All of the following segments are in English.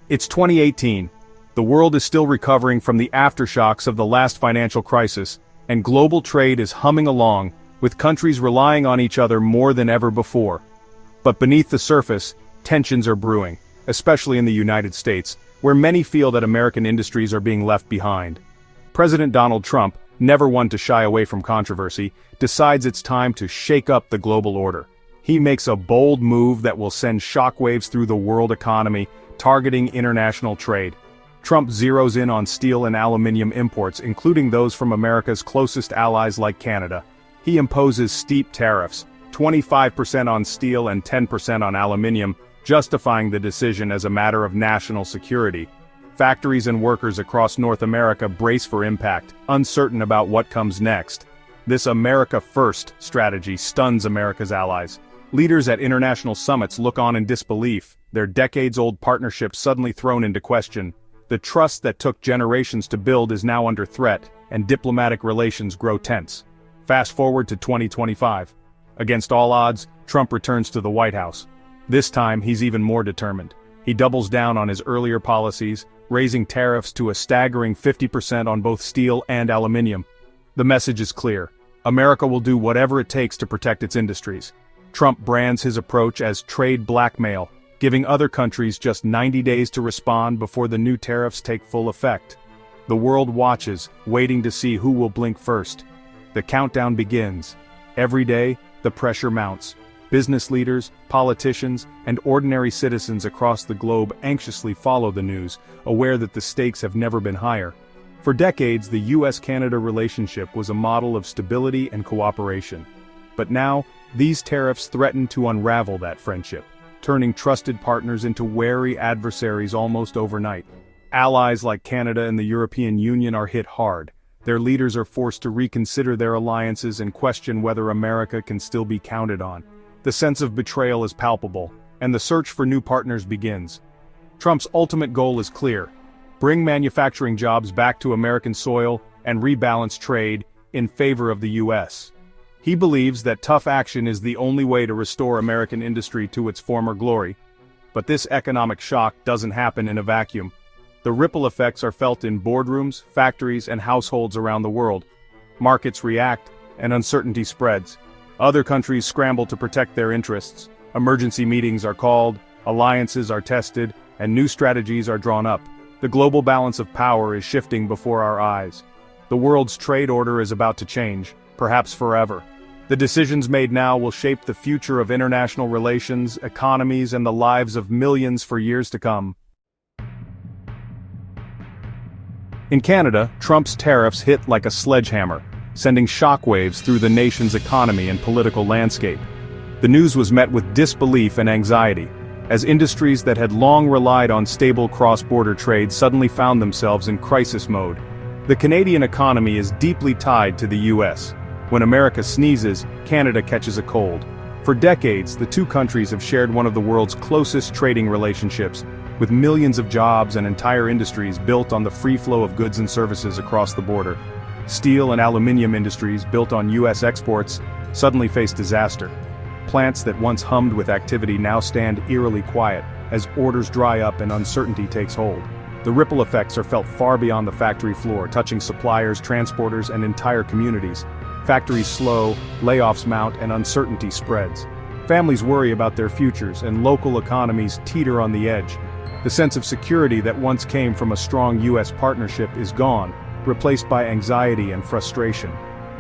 It's 2018. The world is still recovering from the aftershocks of the last financial crisis, and global trade is humming along, with countries relying on each other more than ever before. But beneath the surface, tensions are brewing, especially in the United States, where many feel that American industries are being left behind. President Donald Trump, never one to shy away from controversy, decides it's time to shake up the global order. He makes a bold move that will send shockwaves through the world economy, targeting international trade. Trump zeroes in on steel and aluminum imports, including those from America's closest allies like Canada. He imposes steep tariffs, 25% on steel and 10% on aluminum, justifying the decision as a matter of national security. Factories and workers across North America brace for impact, uncertain about what comes next. This America First strategy stuns America's allies. Leaders at international summits look on in disbelief, their decades-old partnership suddenly thrown into question. The trust that took generations to build is now under threat, and diplomatic relations grow tense. Fast forward to 2025. Against all odds, Trump returns to the White House. This time, he's even more determined. He doubles down on his earlier policies, raising tariffs to a staggering 50% on both steel and aluminum. The message is clear. America will do whatever it takes to protect its industries. Trump brands his approach as trade blackmail, giving other countries just 90 days to respond before the new tariffs take full effect. The world watches, waiting to see who will blink first. The countdown begins. Every day, the pressure mounts. Business leaders, politicians, and ordinary citizens across the globe anxiously follow the news, aware that the stakes have never been higher. For decades, the US-Canada relationship was a model of stability and cooperation. But now, these tariffs threaten to unravel that friendship, turning trusted partners into wary adversaries almost overnight. Allies like Canada and the European Union are hit hard. Their leaders are forced to reconsider their alliances and question whether America can still be counted on. The sense of betrayal is palpable, and the search for new partners begins. Trump's ultimate goal is clear: bring manufacturing jobs back to American soil and rebalance trade in favor of the US. He believes that tough action is the only way to restore American industry to its former glory. But this economic shock doesn't happen in a vacuum. The ripple effects are felt in boardrooms, factories, and households around the world. Markets react, and uncertainty spreads. Other countries scramble to protect their interests. Emergency meetings are called, alliances are tested, and new strategies are drawn up. The global balance of power is shifting before our eyes. The world's trade order is about to change, perhaps forever. The decisions made now will shape the future of international relations, economies, and the lives of millions for years to come. In Canada, Trump's tariffs hit like a sledgehammer, sending shockwaves through the nation's economy and political landscape. The news was met with disbelief and anxiety, as industries that had long relied on stable cross-border trade suddenly found themselves in crisis mode. The Canadian economy is deeply tied to the US. When America sneezes, Canada catches a cold. For decades, the two countries have shared one of the world's closest trading relationships, with millions of jobs and entire industries built on the free flow of goods and services across the border. Steel and aluminum industries built on US exports suddenly face disaster. Plants that once hummed with activity now stand eerily quiet, as orders dry up and uncertainty takes hold. The ripple effects are felt far beyond the factory floor, touching suppliers, transporters, and entire communities. Factories slow, layoffs mount, and uncertainty spreads. Families worry about their futures, and local economies teeter on the edge. The sense of security that once came from a strong US partnership is gone, replaced by anxiety and frustration.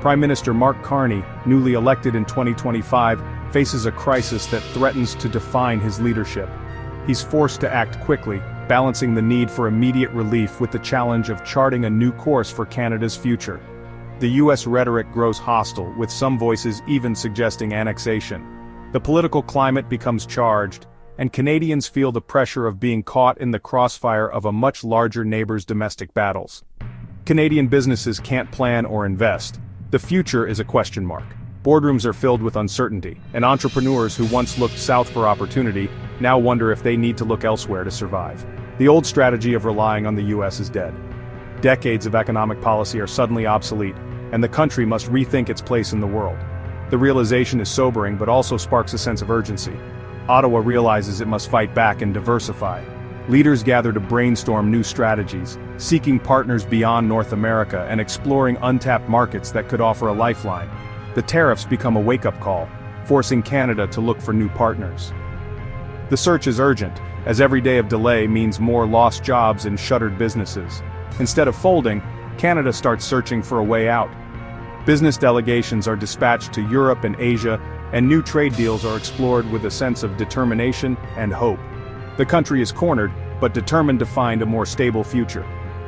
Prime Minister Mark Carney, newly elected in 2025, faces a crisis that threatens to define his leadership. He's forced to act quickly, balancing the need for immediate relief with the challenge of charting a new course for Canada's future. The US rhetoric grows hostile, with some voices even suggesting annexation. The political climate becomes charged, and Canadians feel the pressure of being caught in the crossfire of a much larger neighbor's domestic battles. Canadian businesses can't plan or invest. The future is a question mark. Boardrooms are filled with uncertainty, and entrepreneurs who once looked south for opportunity now wonder if they need to look elsewhere to survive. The old strategy of relying on the US is dead. Decades of economic policy are suddenly obsolete, and the country must rethink its place in the world. The realization is sobering but also sparks a sense of urgency. Ottawa realizes it must fight back and diversify. Leaders gather to brainstorm new strategies, seeking partners beyond North America and exploring untapped markets that could offer a lifeline. The tariffs become a wake-up call, forcing Canada to look for new partners. The search is urgent, as every day of delay means more lost jobs and shuttered businesses. Instead of folding, Canada starts searching for a way out. Business delegations are dispatched to Europe and Asia, and new trade deals are explored with a sense of determination and hope. The country is cornered, but determined to find a more stable future.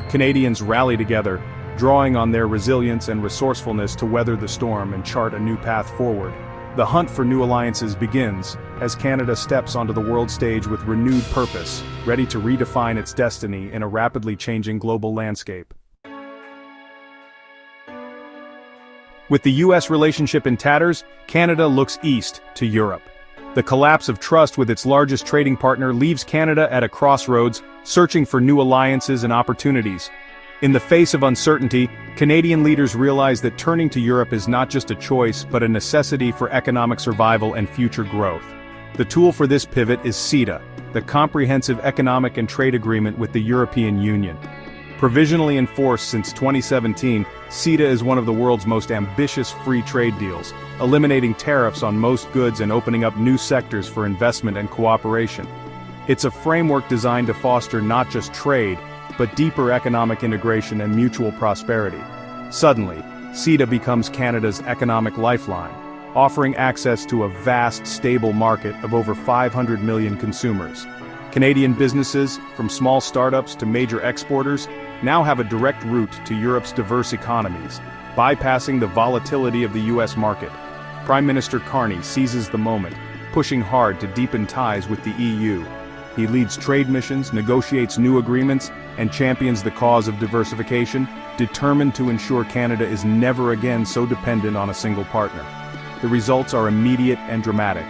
Canadians rally together, drawing on their resilience and resourcefulness to weather the storm and chart a new path forward. The hunt for new alliances begins, as Canada steps onto the world stage with renewed purpose, ready to redefine its destiny in a rapidly changing global landscape. With the US relationship in tatters, Canada looks east to Europe. The collapse of trust with its largest trading partner leaves Canada at a crossroads, searching for new alliances and opportunities. In the face of uncertainty, Canadian leaders realize that turning to Europe is not just a choice but a necessity for economic survival and future growth. The tool for this pivot is CETA, the Comprehensive Economic and Trade Agreement with the European Union. Provisionally enforced since 2017, CETA is one of the world's most ambitious free trade deals, eliminating tariffs on most goods and opening up new sectors for investment and cooperation. It's a framework designed to foster not just trade, but deeper economic integration and mutual prosperity. Suddenly, CETA becomes Canada's economic lifeline, offering access to a vast, stable market of over 500 million consumers. Canadian businesses, from small startups to major exporters, now have a direct route to Europe's diverse economies, bypassing the volatility of the US market. Prime Minister Carney seizes the moment, pushing hard to deepen ties with the EU. He leads trade missions, negotiates new agreements, and champions the cause of diversification, determined to ensure Canada is never again so dependent on a single partner. The results are immediate and dramatic.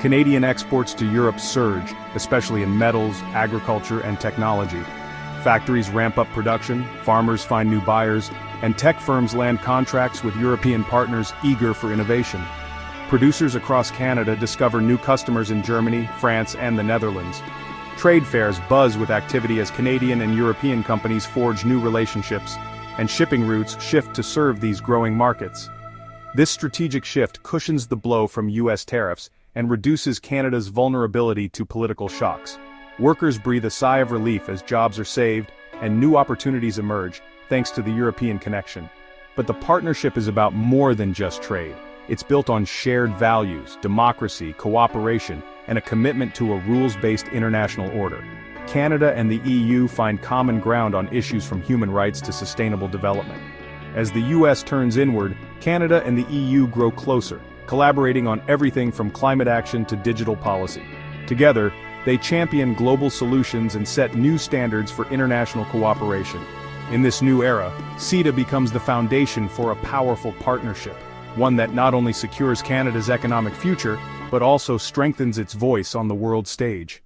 Canadian exports to Europe surge, especially in metals, agriculture, and technology. Factories ramp up production, farmers find new buyers, and tech firms land contracts with European partners eager for innovation. Producers across Canada discover new customers in Germany, France, and the Netherlands. Trade fairs buzz with activity as Canadian and European companies forge new relationships, and shipping routes shift to serve these growing markets. This strategic shift cushions the blow from US tariffs and reduces Canada's vulnerability to political shocks. Workers breathe a sigh of relief as jobs are saved and new opportunities emerge, thanks to the European connection. But the partnership is about more than just trade. It's built on shared values, democracy, cooperation, and a commitment to a rules-based international order. Canada and the EU find common ground on issues from human rights to sustainable development. As the US turns inward, Canada and the EU grow closer, collaborating on everything from climate action to digital policy. Together, they champion global solutions and set new standards for international cooperation. In this new era, CETA becomes the foundation for a powerful partnership, one that not only secures Canada's economic future, but also strengthens its voice on the world stage.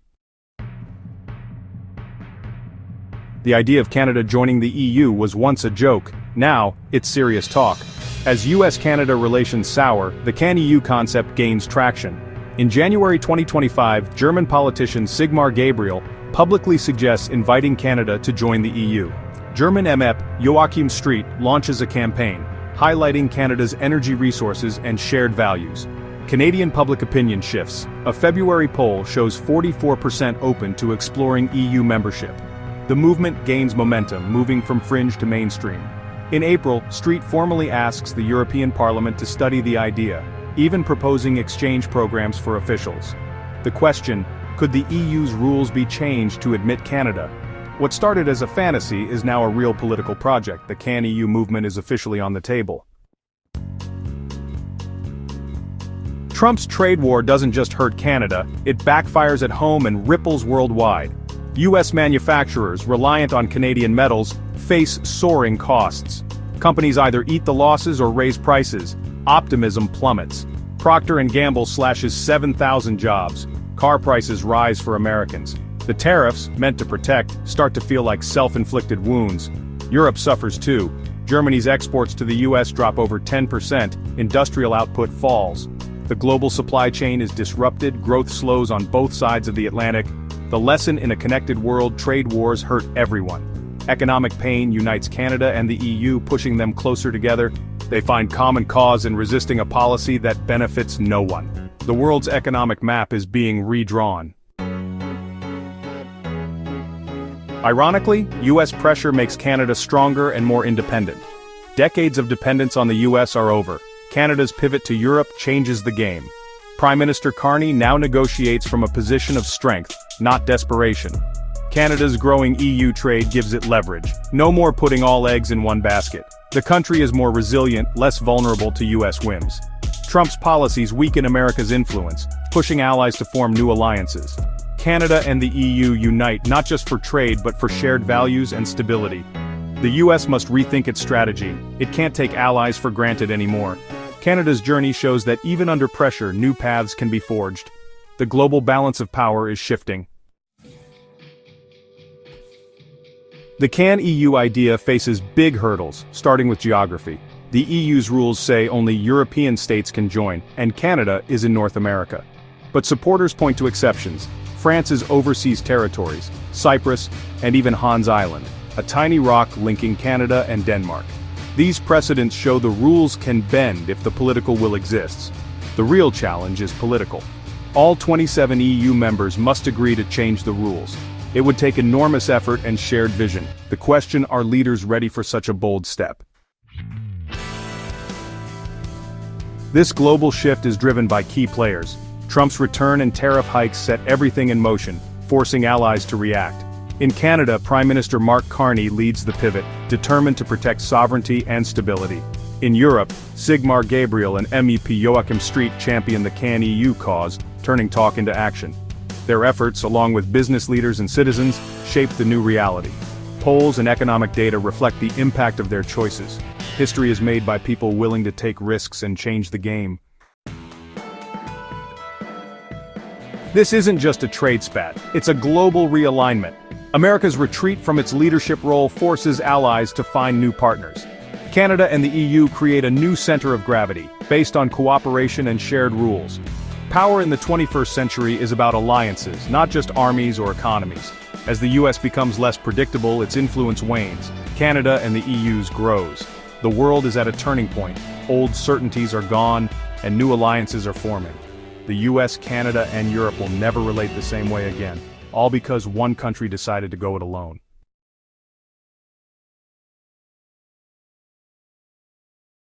The idea of Canada joining the EU was once a joke. Now, it's serious talk. As US-Canada relations sour, the CanEU concept gains traction. In January 2025, German politician Sigmar Gabriel publicly suggests inviting Canada to join the EU. German MEP Joachim Street launches a campaign, highlighting Canada's energy resources and shared values. Canadian public opinion shifts. A February poll shows 44% open to exploring EU membership. The movement gains momentum, moving from fringe to mainstream. In April, Street formally asks the European Parliament to study the idea, even proposing exchange programs for officials. The question, could the EU's rules be changed to admit Canada? What started as a fantasy is now a real political project. The CanEU movement is officially on the table. Trump's trade war doesn't just hurt Canada, it backfires at home and ripples worldwide. US manufacturers, reliant on Canadian metals, face soaring costs. Companies either eat the losses or raise prices. Optimism plummets. Procter & Gamble slashes 7,000 jobs. Car prices rise for Americans. The tariffs, meant to protect, start to feel like self-inflicted wounds. Europe suffers too. Germany's exports to the US drop over 10%, industrial output falls. The global supply chain is disrupted, growth slows on both sides of the Atlantic. The lesson in a connected world: trade wars hurt everyone. Economic pain unites Canada and the EU, pushing them closer together. They find common cause in resisting a policy that benefits no one. The world's economic map is being redrawn. Ironically, US pressure makes Canada stronger and more independent. Decades of dependence on the US are over. Canada's pivot to Europe changes the game. Prime Minister Carney now negotiates from a position of strength, not desperation. Canada's growing EU trade gives it leverage. No more putting all eggs in one basket. The country is more resilient, less vulnerable to US whims. Trump's policies weaken America's influence, pushing allies to form new alliances. Canada and the EU unite not just for trade but for shared values and stability. The US must rethink its strategy. It can't take allies for granted anymore. Canada's journey shows that even under pressure, new paths can be forged. The global balance of power is shifting. The Can-EU idea faces big hurdles, starting with geography. The EU's rules say only European states can join, and Canada is in North America. But supporters point to exceptions: France's overseas territories, Cyprus, and even Hans Island, a tiny rock linking Canada and Denmark. These precedents show the rules can bend if the political will exists. The real challenge is political. All 27 EU members must agree to change the rules. It would take enormous effort and shared vision. The question: are leaders ready for such a bold step? This global shift is driven by key players. Trump's return and tariff hikes set everything in motion, forcing allies to react. In Canada, Prime Minister Mark Carney leads the pivot, determined to protect sovereignty and stability. In Europe, Sigmar Gabriel and MEP Joachim Street champion the Can-EU cause, turning talk into action. Their efforts, along with business leaders and citizens, shape the new reality. Polls and economic data reflect the impact of their choices. History is made by people willing to take risks and change the game. This isn't just a trade spat, it's a global realignment. America's retreat from its leadership role forces allies to find new partners. Canada and the EU create a new center of gravity, based on cooperation and shared rules. Power in the 21st century is about alliances, not just armies or economies. As the US becomes less predictable, its influence wanes. Canada and the EU's grows. The world is at a turning point. Old certainties are gone, and new alliances are forming. The US, Canada, and Europe will never relate the same way again, all because one country decided to go it alone.